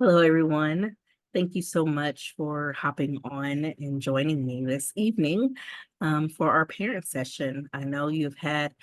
Hello, everyone. Thank you so much for hopping on and joining me this evening for our parent session. I know you've had a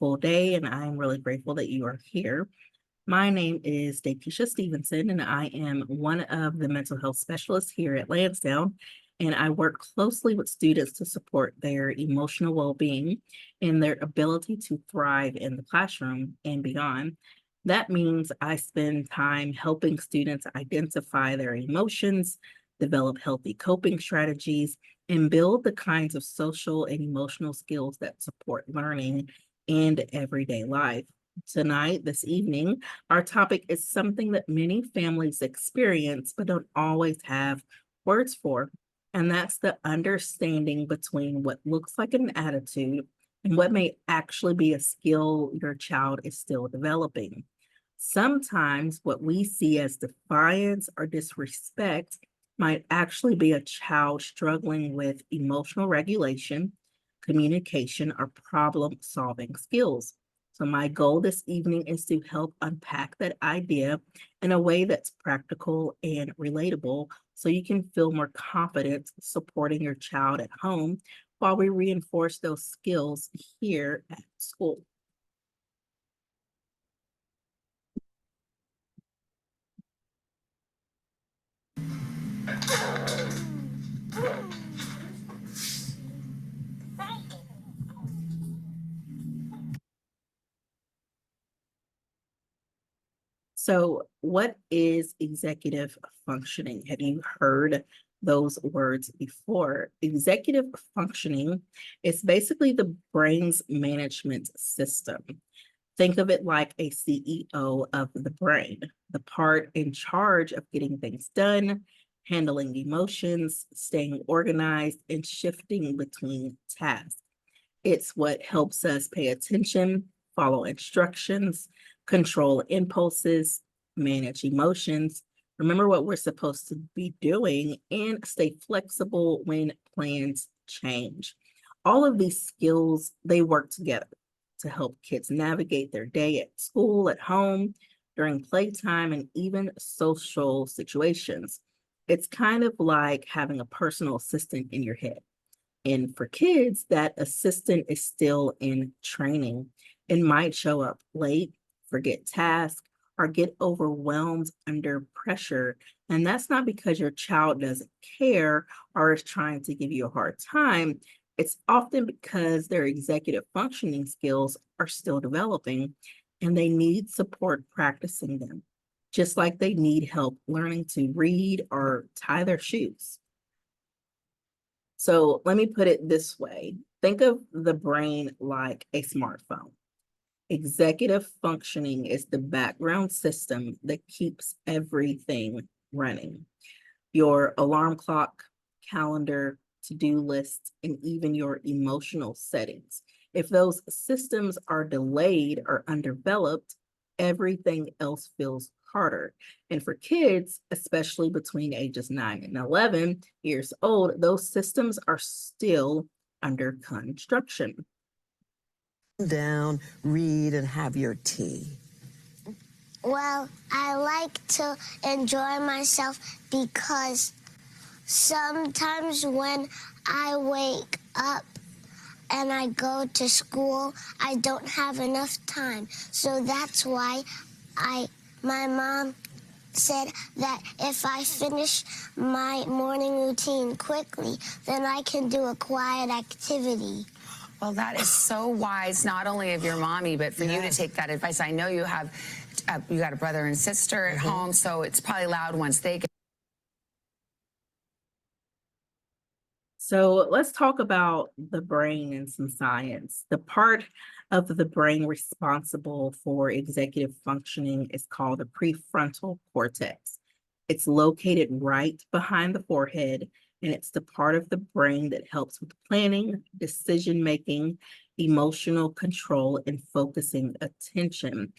full day, and I'm really grateful that you are here. My name is Dakeisha Stevenson, and I am one of the mental health specialists here at Lansdowne. And I work closely with students to support their emotional well-being and their ability to thrive in the classroom and beyond. That means I spend time helping students identify their emotions, develop healthy coping strategies, and build the kinds of social and emotional skills that support learning and everyday life. Tonight, this evening, our topic is something that many families experience but don't always have words for, and that's the understanding between what looks like an attitude and what may actually be a skill your child is still developing. Sometimes what we see as defiance or disrespect might actually be a child struggling with emotional regulation, communication, or problem-solving skills. So my goal this evening is to help unpack that idea in a way that's practical and relatable so you can feel more confident supporting your child at home while we reinforce those skills here at school. So, what is executive functioning? Have you heard those words before? Executive functioning is basically the brain's management system. Think of it like a CEO of the brain, the part in charge of getting things done, handling emotions, staying organized, and shifting between tasks. It's what helps us pay attention, follow instructions, control impulses, manage emotions, remember what we're supposed to be doing, and stay flexible when plans change. All of these skills, they work together to help kids navigate their day at school, at home, during playtime, and even social situations. It's kind of like having a personal assistant in your head. And for kids, that assistant is still in training and might show up late, forget tasks, or get overwhelmed under pressure. And that's not because your child doesn't care or is trying to give you a hard time. It's often because their executive functioning skills are still developing and they need support practicing them, just like they need help learning to read or tie their shoes. So let me put it this way. Think of the brain like a smartphone. Executive functioning is the background system that keeps everything running. Your alarm clock, calendar, to-do lists, and even your emotional settings. If those systems are delayed or undeveloped, everything else feels harder. And for kids, especially between ages 9 and 11 years old, those systems are still under construction. Down, read, and have your tea. Well, I like to enjoy myself because sometimes when I wake up and I go to school, I don't have enough time. So that's why my mom said that if I finish my morning routine quickly, then I can do a quiet activity. Well, that is so wise, not only of your mommy, but for you to take that advice. I know you have, you got a brother and sister at home, so it's probably loud once they get. So let's talk about the brain and some science. The part of the brain responsible for executive functioning is called the prefrontal cortex. It's located right behind the forehead, and it's the part of the brain that helps with planning, decision making, emotional control, and focusing attention.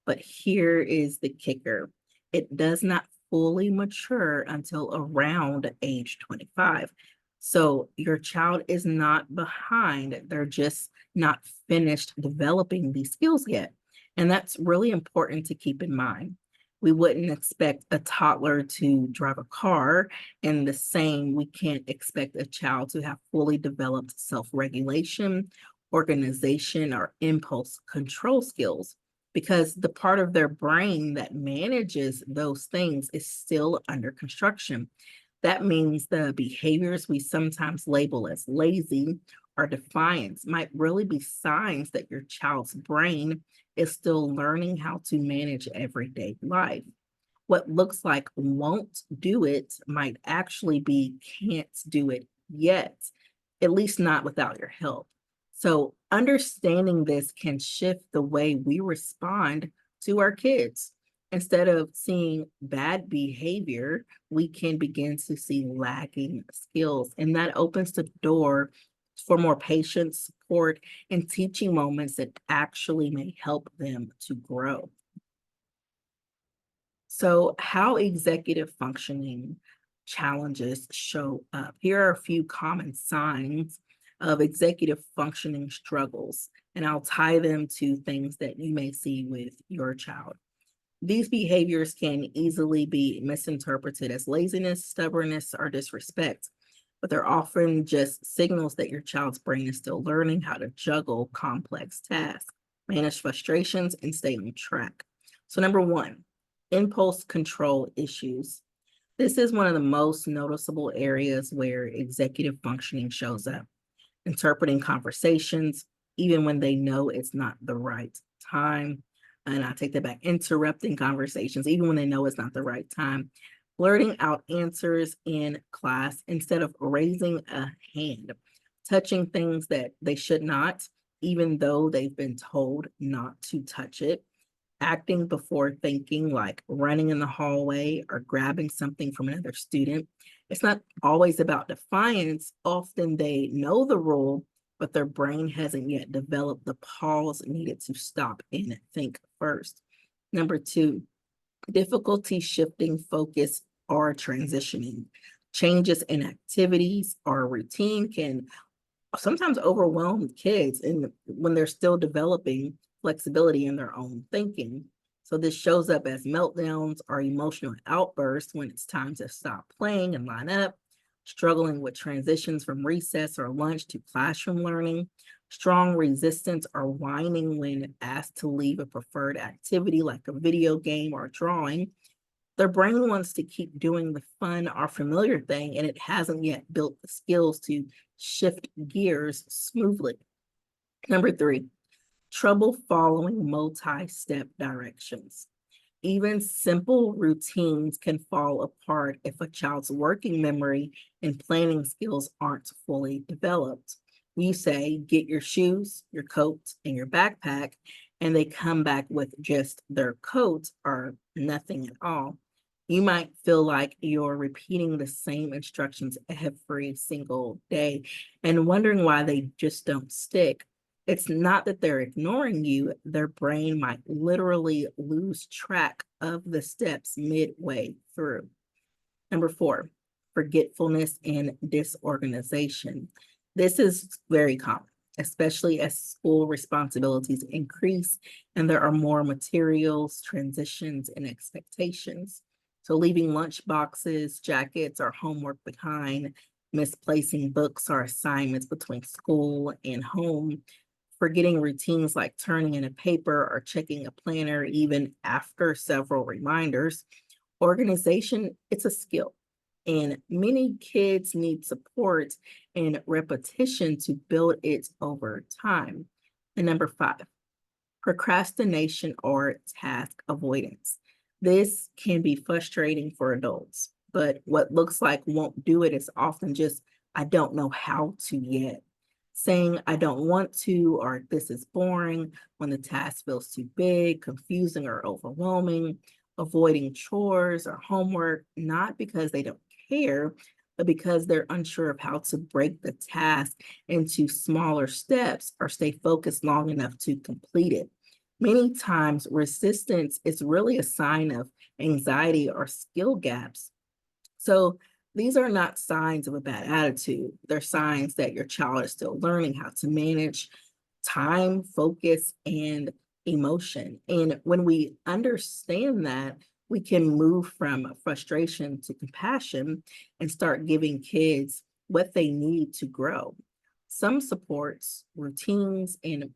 But here is the kicker: it does not fully mature until around age 25. So your child is not behind, they're just not finished developing these skills yet. And that's really important to keep in mind. We wouldn't expect a toddler to drive a car, and the same, we can't expect a child to have fully developed self-regulation, organization, or impulse control skills because the part of their brain that manages those things is still under construction. That means the behaviors we sometimes label as lazy or defiance might really be signs that your child's brain is still learning how to manage everyday life. What looks like won't do it might actually be can't do it yet, at least not without your help. So, understanding this can shift the way we respond to our kids. Instead of seeing bad behavior, we can begin to see lagging skills, and that opens the door for more patience, support, and teaching moments that actually may help them to grow. So, how executive functioning challenges show up? Here are a few common signs of executive functioning struggles, and I'll tie them to things that you may see with your child. These behaviors can easily be misinterpreted as laziness, stubbornness, or disrespect, but they're often just signals that your child's brain is still learning how to juggle complex tasks, manage frustrations, and stay on track. So, number one, impulse control issues. This is one of the most noticeable areas where executive functioning shows up. Interpreting conversations, even when they know it's not the right time. And I take that back, interrupting conversations, even when they know it's not the right time. Blurting out answers in class instead of raising a hand. Touching things that they should not, even though they've been told not to touch it. Acting before thinking, like running in the hallway or grabbing something from another student. It's not always about defiance. Often they know the rule, but their brain hasn't yet developed the pause needed to stop and think first. Number two, difficulty shifting focus or transitioning. Changes in activities or routine can sometimes overwhelm kids when they're still developing flexibility in their own thinking. So this shows up as meltdowns or emotional outbursts when it's time to stop playing and line up, struggling with transitions from recess or lunch to classroom learning, strong resistance or whining when asked to leave a preferred activity like a video game or drawing. Their brain wants to keep doing the fun or familiar thing, and it hasn't yet built the skills to shift gears smoothly. Number three, trouble following multi-step directions. Even simple routines can fall apart if a child's working memory and planning skills aren't fully developed. You say, get your shoes, your coat, and your backpack, and they come back with just their coat or nothing at all. You might feel like you're repeating the same instructions every single day and wondering why they just don't stick. It's not that they're ignoring you, their brain might literally lose track of the steps midway through. Number four, forgetfulness and disorganization. This is very common, especially as school responsibilities increase and there are more materials, transitions, and expectations. So leaving lunch boxes, jackets, or homework behind, misplacing books or assignments between school and home, forgetting routines like turning in a paper or checking a planner even after several reminders. Organization, it's a skill. And many kids need support and repetition to build it over time. And number five, procrastination or task avoidance. This can be frustrating for adults, but what looks like won't do it is often just, I don't know how to yet. Saying, I don't want to, or this is boring when the task feels too big, confusing, or overwhelming. Avoiding chores or homework, not because they don't care, but because they're unsure of how to break the task into smaller steps or stay focused long enough to complete it. Many times, resistance is really a sign of anxiety or skill gaps. So, these are not signs of a bad attitude. They're signs that your child is still learning how to manage time, focus, and emotion. And when we understand that, we can move from frustration to compassion and start giving kids what they need to grow. Some supports, routines, and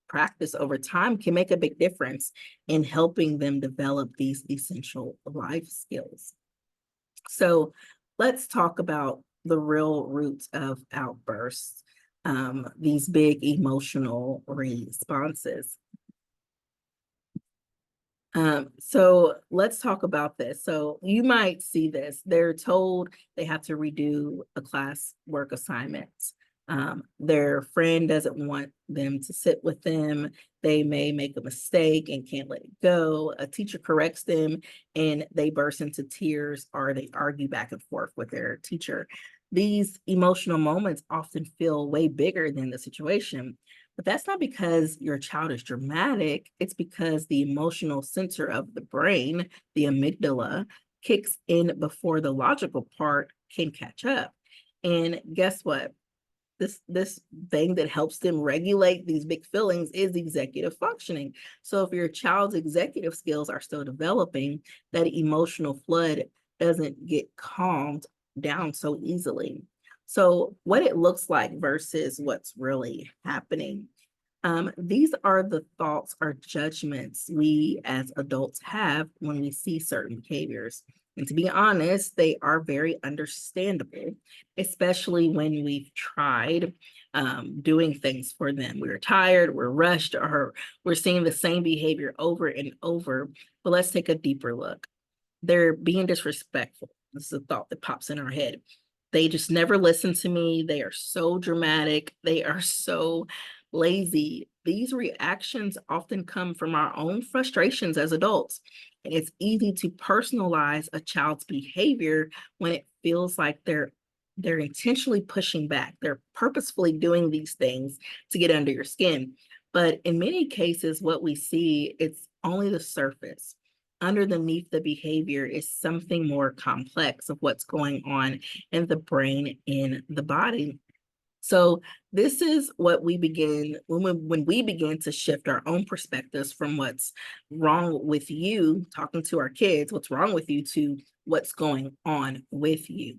practice over time can make a big difference in helping them develop these essential life skills. So let's talk about the real roots of outbursts, these big emotional responses. So let's talk about this. So you might see this. They're told they have to redo a class work assignment. Their friend doesn't want them to sit with them. They may make a mistake and can't let it go. A teacher corrects them and they burst into tears, or they argue back and forth with their teacher. These emotional moments often feel way bigger than the situation. But that's not because your child is dramatic. It's because the emotional center of the brain, the amygdala, kicks in before the logical part can catch up. And guess what? This thing that helps them regulate these big feelings is executive functioning. So if your child's executive skills are still developing, that emotional flood doesn't get calmed down so easily. So what it looks like versus what's really happening. These are the thoughts or judgments we as adults have when we see certain behaviors. And to be honest, they are very understandable, especially when we've tried doing things for them. We're tired, we're rushed, or we're seeing the same behavior over and over. But let's take a deeper look. They're being disrespectful. This is a thought that pops in our head. They just never listen to me. They are so dramatic. They are so lazy. These reactions often come from our own frustrations as adults. And it's easy to personalize a child's behavior when it feels like they're intentionally pushing back. They're purposefully doing these things to get under your skin. But in many cases, what we see, it's only the surface. Underneath the behavior is something more complex of what's going on in the brain, in the body. So this is what we begin when we begin to shift our own perspectives from what's wrong with you, talking to our kids, what's wrong with you, to what's going on with you.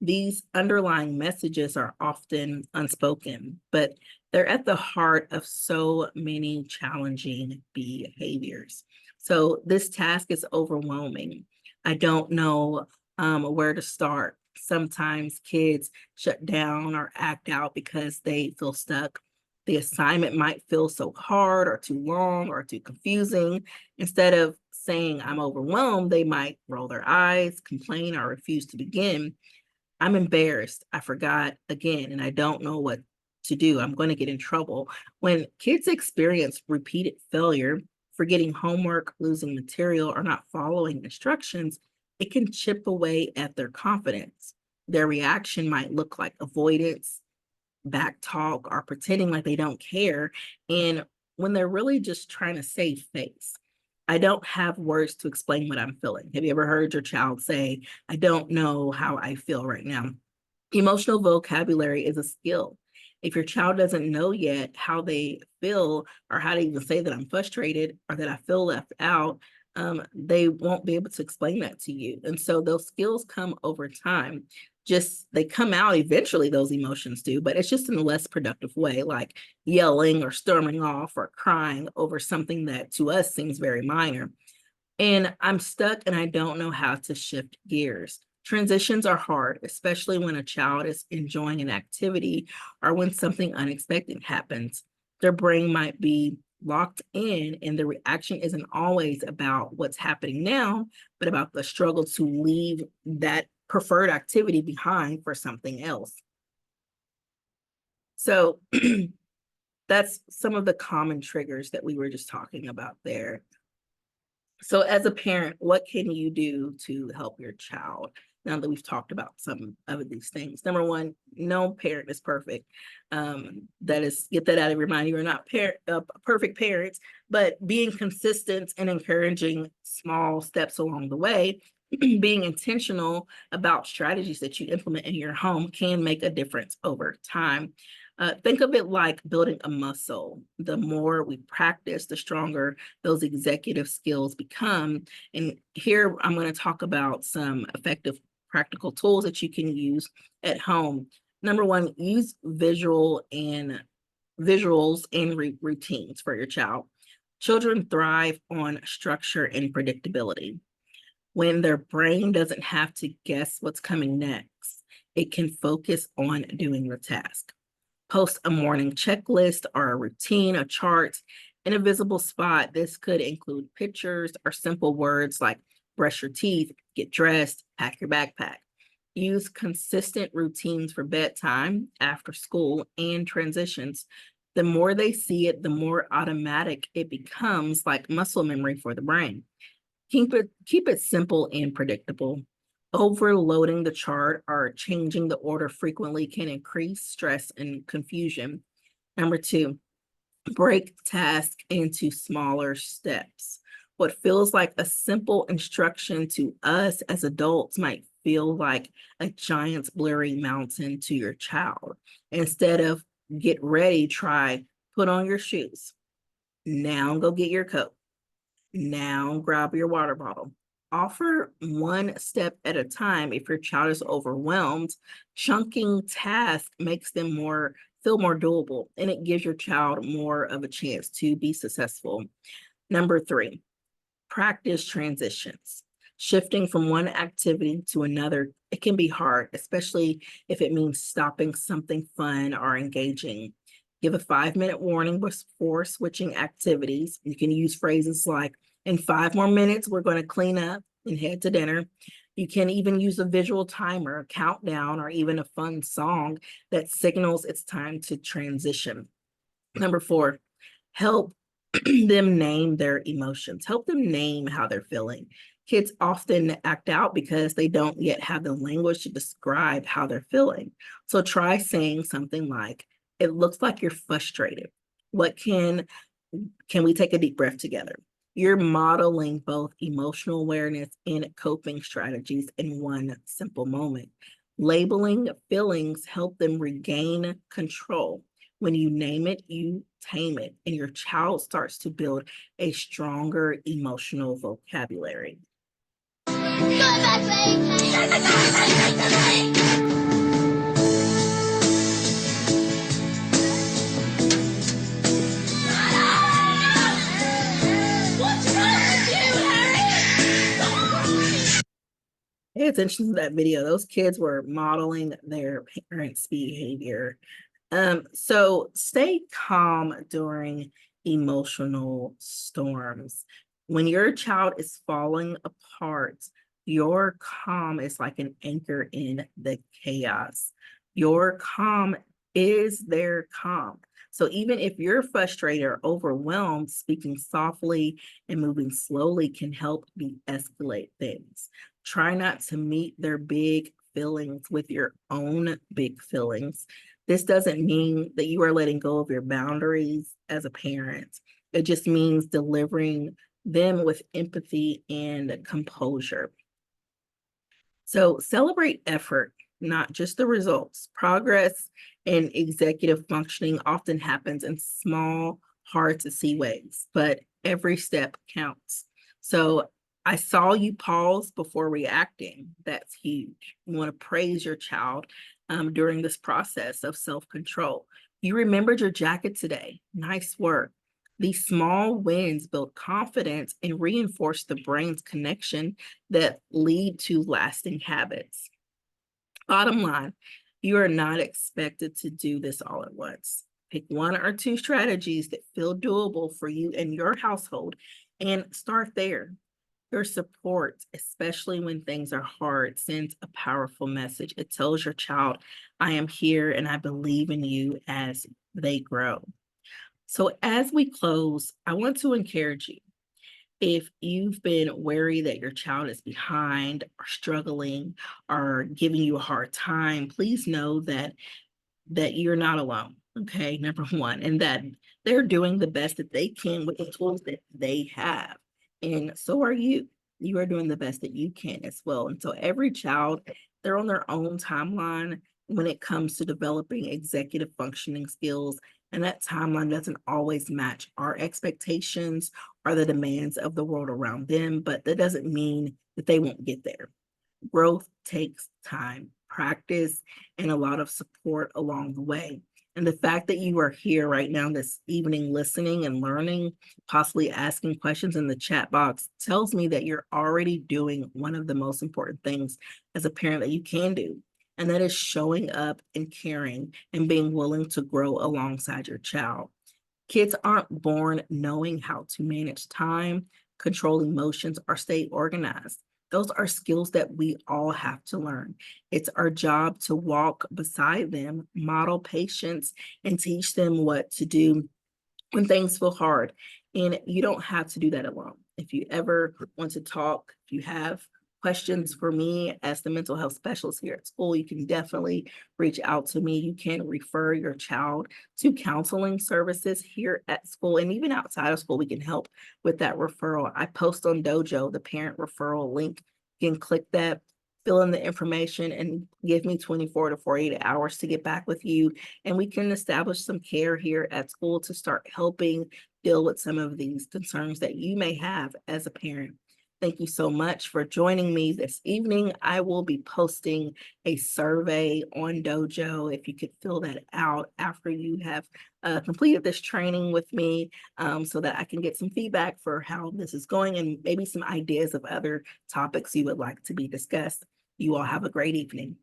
These underlying messages are often unspoken, but they're at the heart of so many challenging behaviors. So this task is overwhelming. I don't know where to start. Sometimes kids shut down or act out because they feel stuck. The assignment might feel so hard or too long or too confusing. Instead of saying, I'm overwhelmed, they might roll their eyes, complain, or refuse to begin. I'm embarrassed. I forgot again, and I don't know what to do. I'm going to get in trouble. When kids experience repeated failure, forgetting homework, losing material, or not following instructions, it can chip away at their confidence. Their reaction might look like avoidance, back talk, or pretending like they don't care. And when they're really just trying to save face. I don't have words to explain what I'm feeling. Have you ever heard your child say, I don't know how I feel right now? Emotional vocabulary is a skill. If your child doesn't know yet how they feel, or how to even say that I'm frustrated or that I feel left out, they won't be able to explain that to you. And so those skills come over time. They come out eventually, those emotions do, but it's just in a less productive way, like yelling or storming off or crying over something that to us seems very minor. And I'm stuck and I don't know how to shift gears. Transitions are hard, especially when a child is enjoying an activity or when something unexpected happens. Their brain might be locked in, and the reaction isn't always about what's happening now, but about the struggle to leave that preferred activity behind for something else. So that's some of the common triggers that we were just talking about there. So as a parent, what can you do to help your child? Now that we've talked about some of these things. Number one, no parent is perfect. Get that out of your mind. You're not perfect parents, but being consistent and encouraging small steps along the way, being intentional about strategies that you implement in your home can make a difference over time. Think of it like building a muscle. The more we practice, the stronger those executive skills become. And here I'm going to talk about some effective practical tools that you can use at home. Number one, use visuals and routines for your child. Children thrive on structure and predictability. When their brain doesn't have to guess what's coming next, it can focus on doing the task. Post a morning checklist or a routine, a chart in a visible spot. This could include pictures or simple words like brush your teeth, get dressed, pack your backpack. Use consistent routines for bedtime, after school, and transitions. The more they see it, the more automatic it becomes, like muscle memory for the brain. Keep it simple and predictable. Overloading the chart or changing the order frequently can increase stress and confusion. Number two, break tasks into smaller steps. What feels like a simple instruction to us as adults might feel like a giant blurry mountain to your child. Instead of get ready, try put on your shoes. Now go get your coat. Now grab your water bottle. Offer one step at a time. If your child is overwhelmed, chunking tasks makes them feel more doable, and it gives your child more of a chance to be successful. Number three, practice transitions. Shifting from one activity to another, it can be hard, especially if it means stopping something fun or engaging. Give a 5-minute warning before switching activities. You can use phrases like, in 5 more minutes, we're going to clean up and head to dinner. You can even use a visual timer, a countdown, or even a fun song that signals it's time to transition. Number four, help them name their emotions. Help them name how they're feeling. Kids often act out because they don't yet have the language to describe how they're feeling. So try saying something like, it looks like you're frustrated. What can we take a deep breath together? You're modeling both emotional awareness and coping strategies in one simple moment. Labeling feelings help them regain control. When you name it, you tame it, and your child starts to build a stronger emotional vocabulary. Pay attention to that video. Those kids were modeling their parents' behavior. So stay calm during emotional storms. When your child is falling apart, your calm is like an anchor in the chaos. Your calm is their calm. So even if you're frustrated or overwhelmed, speaking softly and moving slowly can help de-escalate things. Try not to meet their big feelings with your own big feelings. This doesn't mean that you are letting go of your boundaries as a parent. It just means delivering them with empathy and composure. So celebrate effort, not just the results. Progress and executive functioning often happens in small, hard to see ways, but every step counts. So I saw you pause before reacting. That's huge. You want to praise your child during this process of self-control. You remembered your jacket today. Nice work. These small wins build confidence and reinforce the brain's connection that lead to lasting habits. Bottom line, you are not expected to do this all at once. Pick 1 or 2 strategies that feel doable for you and your household and start there. Your support, especially when things are hard, sends a powerful message. It tells your child, I am here and I believe in you as they grow. So as we close, I want to encourage you. If you've been worried that your child is behind or struggling or giving you a hard time, please know that you're not alone. Okay, number one, and that they're doing the best that they can with the tools that they have. And so are you. You are doing the best that you can as well. And so every child, they're on their own timeline. when it comes to developing executive functioning skills, and that timeline doesn't always match our expectations or the demands of the world around them, but that doesn't mean that they won't get there. Growth takes time, practice, and a lot of support along the way. And the fact that you are here right now this evening listening and learning, possibly asking questions in the chat box, tells me that you're already doing one of the most important things as a parent that you can do. And that is showing up and caring and being willing to grow alongside your child. Kids aren't born knowing how to manage time, control emotions, or stay organized. Those are skills that we all have to learn. It's our job to walk beside them, model patience, and teach them what to do when things feel hard. And you don't have to do that alone. If you ever want to talk, if you have questions for me as the mental health specialist here at school, you can definitely reach out to me. You can refer your child to counseling services here at school, and even outside of school, we can help with that referral. I post on Dojo the parent referral link. You can click that, fill in the information, and give me 24 to 48 hours to get back with you. And we can establish some care here at school to start helping deal with some of these concerns that you may have as a parent. Thank you so much for joining me this evening. I will be posting a survey on Dojo. If you could fill that out after you have completed this training with me, so that I can get some feedback for how this is going and maybe some ideas of other topics you would like to be discussed. You all have a great evening.